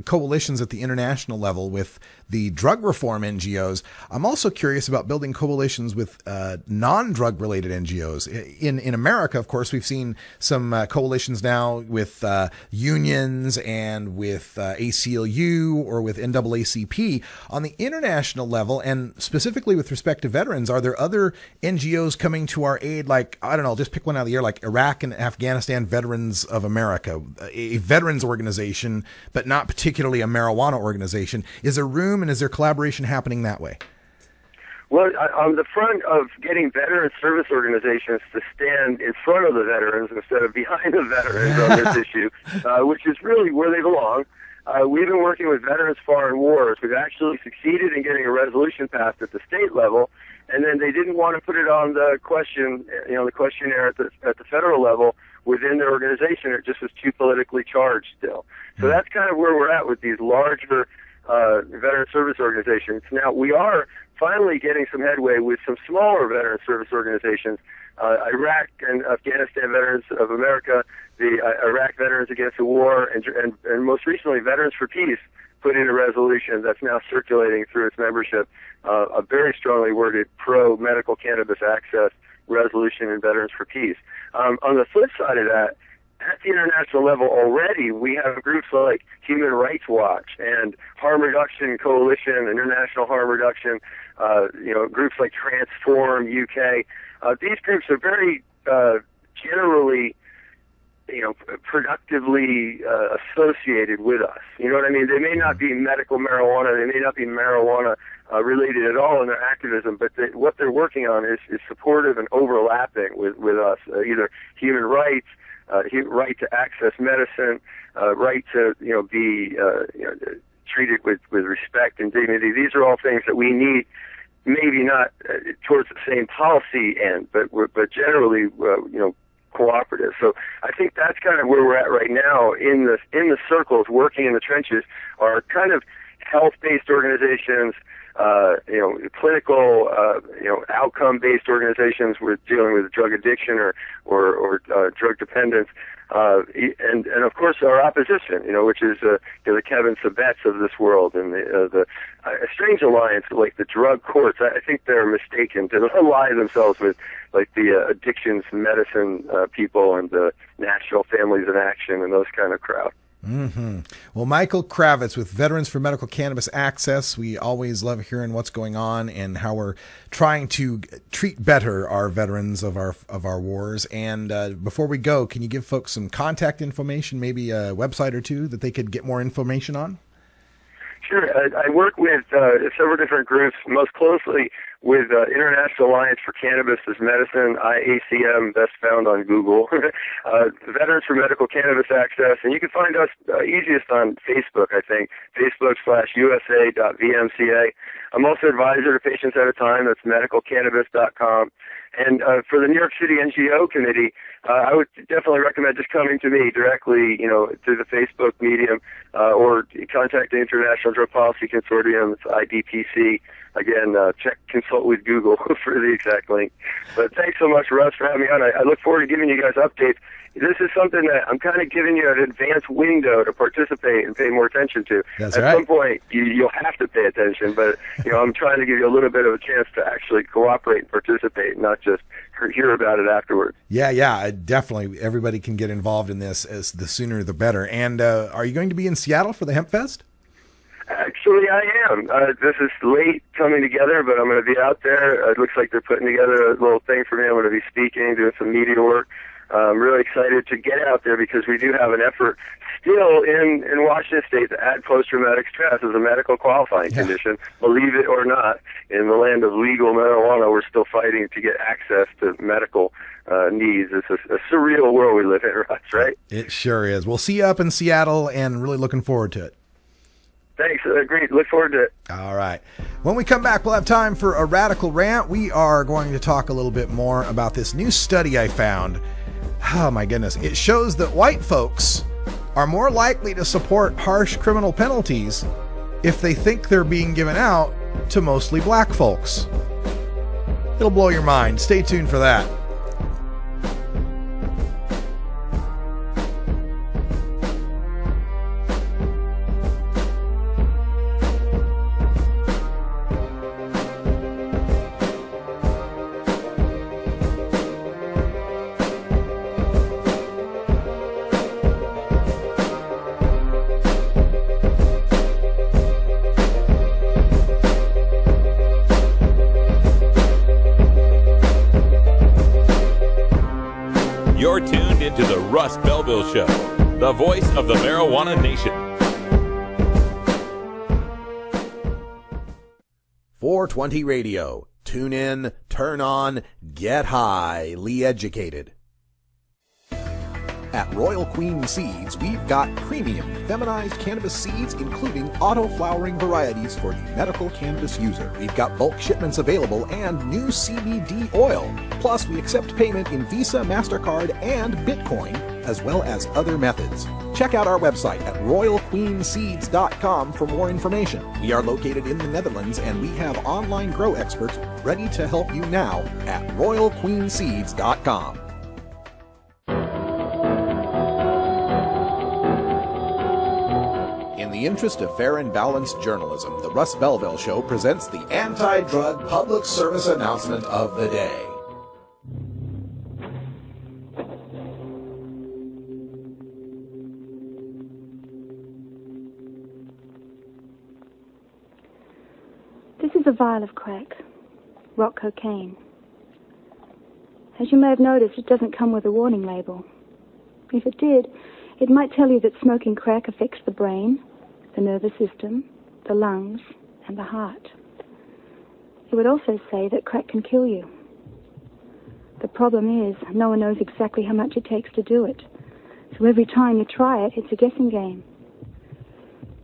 coalitions at the international level with the drug reform NGOs, I'm also curious about building coalitions with non-drug related NGOs. In America, of course, we've seen some coalitions now with unions and with ACLU or with NAACP. On the international level, and specifically with respect to veterans, are there other NGOs coming to our aid, like, I don't know, just pick one out of the air, like Iraq and Afghanistan Veterans of America, a veterans organization, but not particularly a marijuana organization? Is there room and is there collaboration happening that way? Well, on the front of getting veteran service organizations to stand in front of the veterans instead of behind the veterans on this issue, which is really where they belong, we've been working with Veterans Foreign Wars. We've actually succeeded in getting a resolution passed at the state level, and then they didn't want to put it on the the questionnaire at the federal level within their organization. It just was too politically charged still. So that's kind of where we're at with these larger veteran service organizations. Now, we are finally getting some headway with some smaller veteran service organizations. Iraq and Afghanistan Veterans of America, the Iraq Veterans Against the War, and most recently Veterans for Peace put in a resolution that's now circulating through its membership, a very strongly worded pro-medical cannabis access resolution in Veterans for Peace. On the flip side of that, at the international level already, we have groups like Human Rights Watch and Harm Reduction Coalition, International Harm Reduction, groups like Transform UK. These groups are very generally, productively associated with us. You know what I mean? They may not be medical marijuana, they may not be marijuana related at all in their activism, but what they're working on is supportive and overlapping with us, either human rights, right to access medicine, right to be treated with respect and dignity. These are all things that we need, maybe not towards the same policy end, but generally cooperative. So I think that's kind of where we're at right now in the circles, working in the trenches, are kind of health-based organizations, clinical, outcome-based organizations. We're dealing with drug addiction or drug dependence, and of course our opposition, which is the Kevin Sabets of this world, and the strange alliance like the drug courts. I think they're mistaken to ally themselves with like the addictions medicine people and the National Families in Action and those kind of crowd. Mm-hmm. Well, Michael Krawitz with Veterans for Medical Cannabis Access. We always love hearing what's going on and how we're trying to treat better our veterans of our wars. And before we go, can you give folks some contact information, maybe a website or two that they could get more information on? Sure. I work with several different groups, most closely with International Alliance for Cannabis as Medicine, IACM, best found on Google, Veterans for Medical Cannabis Access, and you can find us easiest on Facebook, I think, facebook.usa.vmca. I'm also advisor to Patients at a Time. That's medicalcannabis.com. And for the New York City NGO committee, I would definitely recommend just coming to me directly, through the Facebook medium, or contact the International Drug Policy Consortium. It's IDPC. Again, consult with Google for the exact link. But thanks so much, Russ, for having me on. I look forward to giving you guys updates. This is something that I'm kind of giving you an advanced window to participate and pay more attention to. That's At right. some point, you'll have to pay attention, but I'm trying to give you a little bit of a chance to actually cooperate and participate, not just hear about it afterwards. Yeah, definitely. Everybody can get involved in this. As the sooner, the better. And are you going to be in Seattle for the Hemp Fest? Actually, I am. This is late coming together, but I'm going to be out there. It looks like they're putting together a little thing for me. I'm going to be speaking, doing some media work. I'm really excited to get out there because we do have an effort still in Washington State to add post-traumatic stress as a medical qualifying condition. Believe it or not, in the land of legal marijuana, we're still fighting to get access to medical needs. It's a surreal world we live in, Russ, right? It sure is. We'll see you up in Seattle and really looking forward to it. Thanks. Agreed. Look forward to it. All right. When we come back, we'll have time for a radical rant. We are going to talk a little bit more about this new study I found. Oh, my goodness. It shows that white folks are more likely to support harsh criminal penalties if they think they're being given out to mostly black folks. It'll blow your mind. Stay tuned for that. You're tuned into the Russ Belville Show, the voice of the marijuana nation. 420 Radio. Tune in, turn on, get highly educated. At Royal Queen Seeds, we've got premium feminized cannabis seeds, including auto-flowering varieties for the medical cannabis user. We've got bulk shipments available and new CBD oil. Plus, we accept payment in Visa, MasterCard, and Bitcoin, as well as other methods. Check out our website at royalqueenseeds.com for more information. We are located in the Netherlands, and we have online grow experts ready to help you now at royalqueenseeds.com. In the interest of fair and balanced journalism, the Russ Belville Show presents the anti-drug public service announcement of the day. This is a vial of crack, rock cocaine. As you may have noticed, it doesn't come with a warning label. If it did, it might tell you that smoking crack affects the brain, the nervous system, the lungs, and the heart. It would also say that crack can kill you. The problem is, no one knows exactly how much it takes to do it. So every time you try it, it's a guessing game.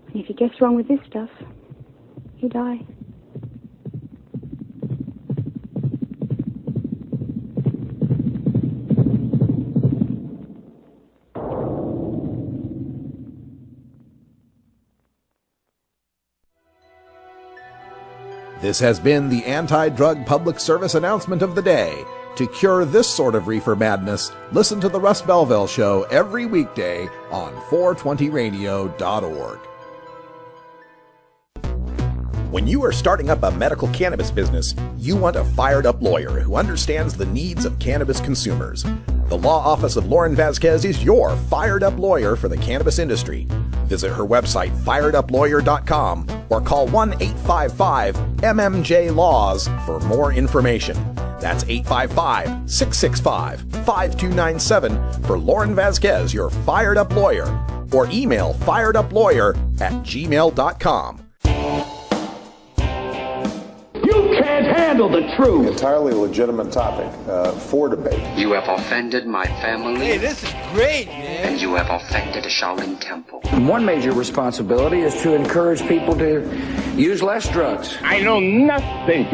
And if you guess wrong with this stuff, you die. This has been the anti-drug public service announcement of the day. To cure this sort of reefer madness, listen to the Russ Belville Show every weekday on 420radio.org. When you are starting up a medical cannabis business, you want a fired-up lawyer who understands the needs of cannabis consumers. The law office of Lauren Vasquez is your fired-up lawyer for the cannabis industry. Visit her website, fireduplawyer.com, or call 1-855-MMJ-LAWS for more information. That's 855-665-5297 for Lauren Vasquez, your fired-up lawyer, or email fireduplawyer@gmail.com. You can't have handle the truth. Entirely legitimate topic for debate. You have offended my family. Hey, this is great, man. And you have offended a Shaolin temple. One major responsibility is to encourage people to use less drugs. I know nothing.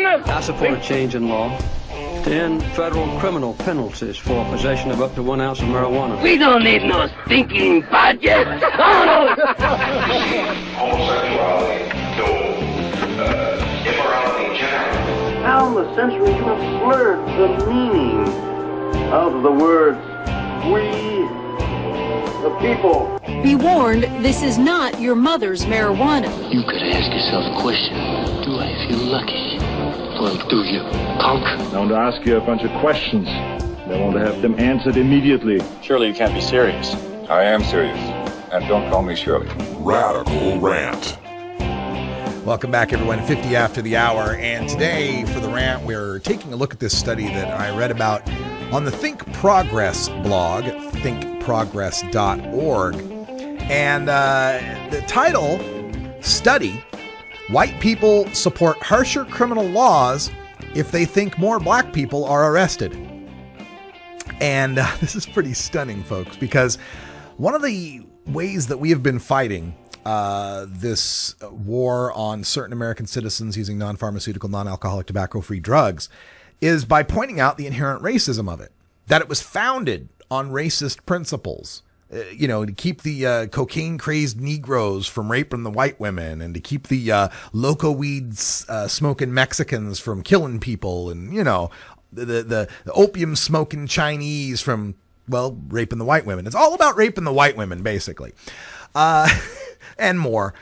I support a change in law to end federal criminal penalties for possession of up to 1 ounce of marijuana. We don't need no stinking budget. Homosexuality, no. Immorality in general. How in the century you have slurred the meaning of the words we, the people. Be warned, this is not your mother's marijuana. You could ask yourself a question. Do I feel lucky? Or do you punk? I want to ask you a bunch of questions. I want to have them answered immediately. Surely you can't be serious. I am serious. And don't call me Shirley. Radical Rant. Welcome back, everyone. 50 after the hour. And today, for the rant, we're taking a look at this study that I read about on the Think Progress blog, thinkprogress.org. And the title, Study, White People Support Harsher Criminal Laws If They Think More Black People Are Arrested. And this is pretty stunning, folks, because one of the ways that we have been fighting this war on certain American citizens using non-pharmaceutical, non-alcoholic, tobacco-free drugs is by pointing out the inherent racism of it, that it was founded on racist principles. To keep the cocaine-crazed Negroes from raping the white women, and to keep the loco weeds smoking Mexicans from killing people, and the opium smoking Chinese from raping the white women. It's all about raping the white women, basically, and more.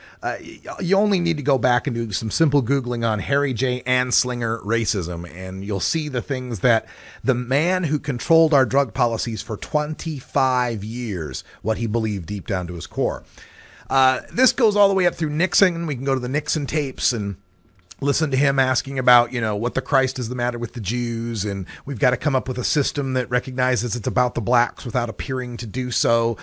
You only need to go back and do some simple Googling on Harry J. Anslinger racism, and you'll see the things that the man who controlled our drug policies for 25 years, what he believed deep down to his core. This goes all the way up through Nixon. We can go to the Nixon tapes and listen to him asking about, what the Christ is the matter with the Jews, and we've got to come up with a system that recognizes it's about the blacks without appearing to do so.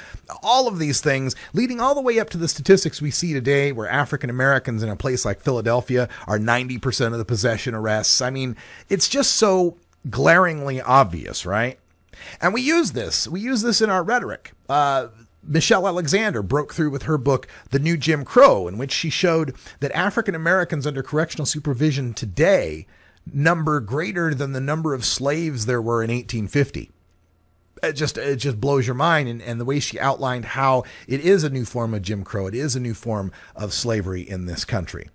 All of these things leading all the way up to the statistics we see today, where African Americans in a place like Philadelphia are 90% of the possession arrests. I mean, it's just so glaringly obvious, right? And we use this in our rhetoric. Michelle Alexander broke through with her book, The New Jim Crow, in which she showed that African Americans under correctional supervision today number greater than the number of slaves there were in 1850. It just blows your mind. And the way she outlined how it is a new form of Jim Crow, it is a new form of slavery in this country.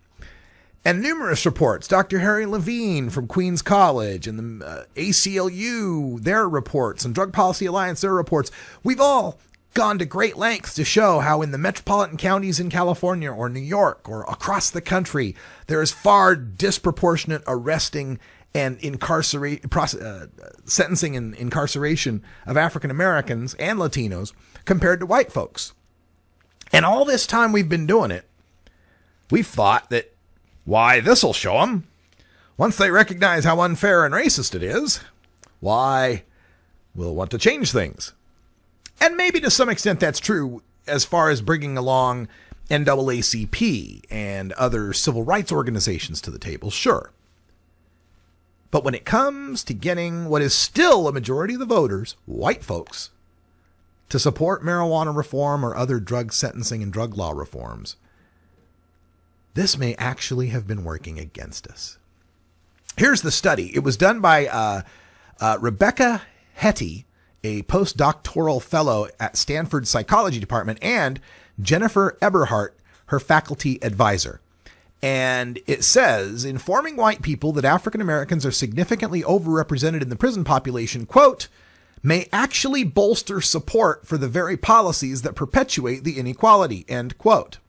And numerous reports, Dr. Harry Levine from Queens College and the ACLU, their reports, and Drug Policy Alliance, their reports. We've all gone to great lengths to show how in the metropolitan counties in California or New York or across the country, there is far disproportionate arresting and sentencing and incarceration of African Americans and Latinos compared to white folks. And all this time we've been doing it, we've thought that, why, this'll show them. Once they recognize how unfair and racist it is, why, we'll want to change things. And maybe to some extent that's true as far as bringing along NAACP and other civil rights organizations to the table, sure. But when it comes to getting what is still a majority of the voters, white folks, to support marijuana reform or other drug sentencing and drug law reforms, this may actually have been working against us. Here's the study. It was done by Rebecca Hetty, a postdoctoral fellow at Stanford Psychology Department, and Jennifer Eberhardt, her faculty advisor. And it says, informing white people that African Americans are significantly overrepresented in the prison population, quote, may actually bolster support for the very policies that perpetuate the inequality, end quote.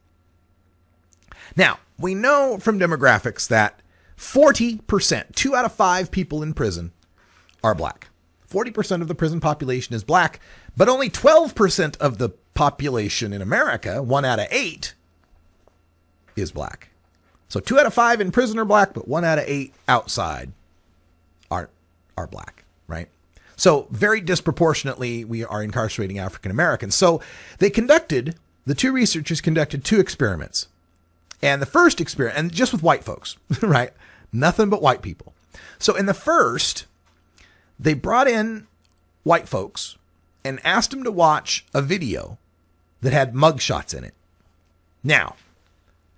Now, we know from demographics that 40%, 2 out of 5 people in prison, are black. 40% of the prison population is black, but only 12% of the population in America, 1 out of 8, is black. So 2 out of 5 in prison are black, but 1 out of 8 outside are black, right? So very disproportionately, we are incarcerating African Americans. So the two researchers conducted 2 experiments. And the first experiment, and just with white folks, right? Nothing but white people. So in the first, they brought in white folks and asked them to watch a video that had mugshots in it. Now,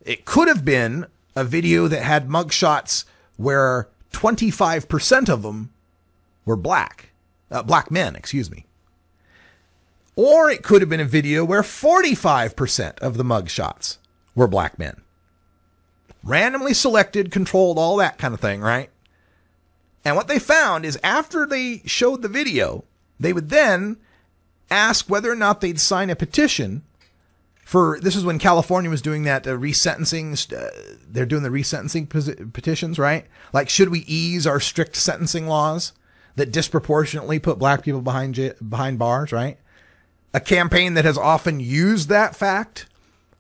it could have been a video that had mugshots where 25% of them were black men, excuse me. Or it could have been a video where 45% of the mugshots were black men. Randomly selected, controlled, all that kind of thing, right? And what they found is after they showed the video, they would then ask whether or not they'd sign a petition for, this is when California was doing that resentencing, they're doing the resentencing petitions, right? Like, should we ease our strict sentencing laws that disproportionately put black people behind bars, right? A campaign that has often used that fact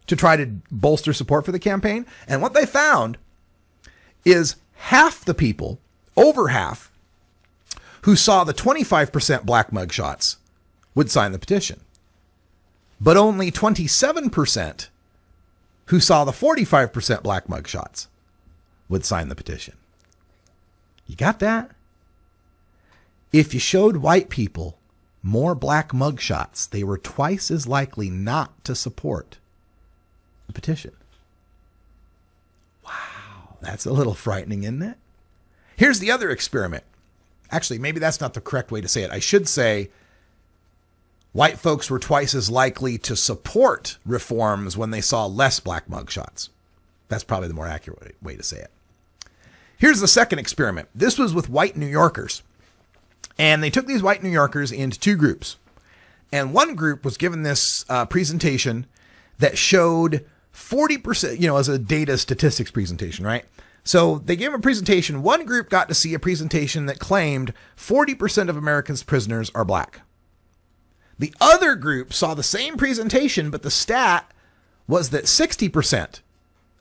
to try to bolster support for the campaign. And what they found is half the people, over half, who saw the 25% black mugshots would sign the petition. But only 27% who saw the 45% black mugshots would sign the petition. You got that? If you showed white people more black mugshots, they were twice as likely not to support the petition. Wow, that's a little frightening, isn't it? Here's the other experiment. Actually, maybe that's not the correct way to say it. I should say white folks were twice as likely to support reforms when they saw less black mugshots. That's probably the more accurate way to say it. Here's the second experiment. This was with white New Yorkers. And they took these white New Yorkers into two groups. And one group was given this presentation that showed 40%, as a data statistics presentation, right? So they gave them a presentation. One group got to see a presentation that claimed 40% of Americans' prisoners are black. The other group saw the same presentation, but the stat was that 60%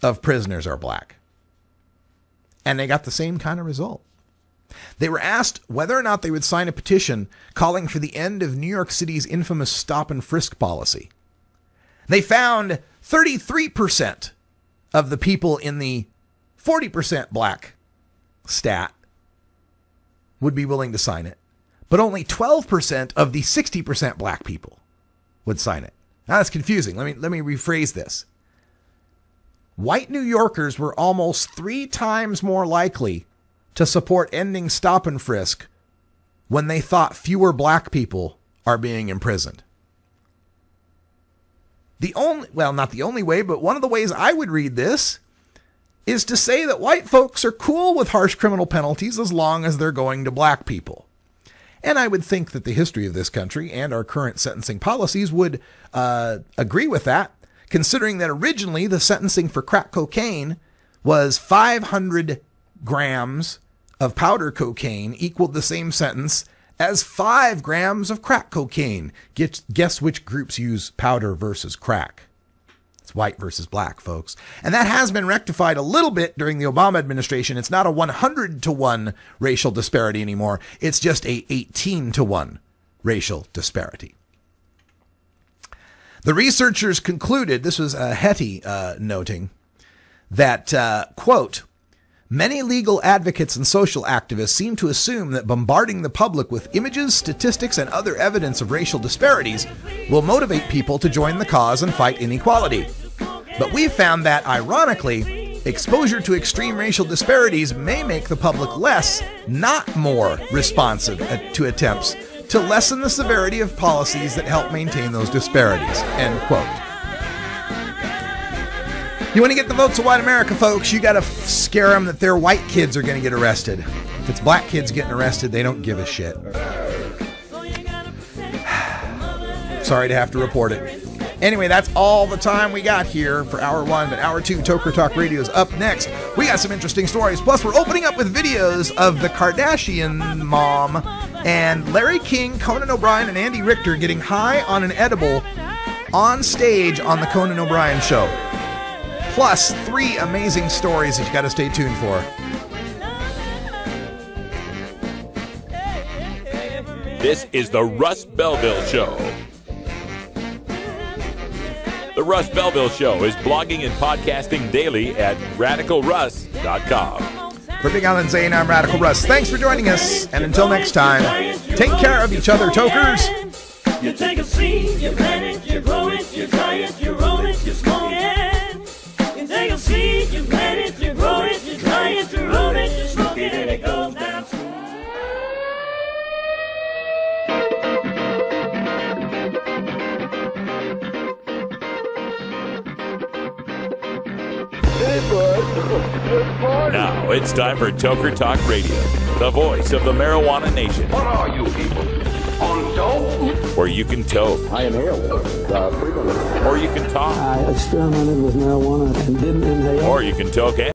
of prisoners are black. And they got the same kind of result. They were asked whether or not they would sign a petition calling for the end of New York City's infamous stop and frisk policy. They found 33% of the people in the 40% black stat would be willing to sign it, but only 12% of the 60% black people would sign it. Now that's confusing. Let me rephrase this. White New Yorkers were almost 3 times more likely to support ending stop and frisk when they thought fewer black people are being imprisoned. Not the only way, but one of the ways I would read this is to say that white folks are cool with harsh criminal penalties as long as they're going to black people. And I would think that the history of this country and our current sentencing policies would agree with that, considering that originally the sentencing for crack cocaine was 500 grams of powder cocaine equaled the same sentence as 5 grams of crack cocaine. Guess which groups use powder versus crack? It's white versus black, folks. And that has been rectified a little bit during the Obama administration. It's not a 100-to-1 racial disparity anymore. It's just a 18-to-1 racial disparity. The researchers concluded, this was Hetty noting, that, quote, many legal advocates and social activists seem to assume that bombarding the public with images, statistics, and other evidence of racial disparities will motivate people to join the cause and fight inequality. But we found that, ironically, exposure to extreme racial disparities may make the public less, not more, responsive to attempts to lessen the severity of policies that help maintain those disparities. End quote. You want to get the votes of white America, folks, you got to scare them that their white kids are going to get arrested. If it's black kids getting arrested, they don't give a shit. Sorry to have to report it. Anyway, that's all the time we got here for Hour 1, but Hour 2, Toker Talk Radio is up next. We got some interesting stories. Plus, we're opening up with videos of the Kardashian mom and Larry King, Conan O'Brien, and Andy Richter getting high on an edible on stage on the Conan O'Brien show. Plus 3 amazing stories that you got to stay tuned for. This is the Russ Belville Show. The Russ Belville Show is blogging and podcasting daily at RadicalRuss.com. For Big Island Zane, I'm Radical Russ. Thanks for joining us, and until next time, take care of each other, tokers. You take a seed, you plant it, you grow it, you dry it, you roll it, you smoke it. You take a seed, you plant it, you grow it, you dry it, you roll it, you smoke it, and it goes down smooth. Now it's time for Toker Talk Radio, the voice of the marijuana nation. What are you people? On dope? Where you can toke. I inhaled frequently. Or you can talk. I experimented with marijuana and didn't inhale. Or you can toke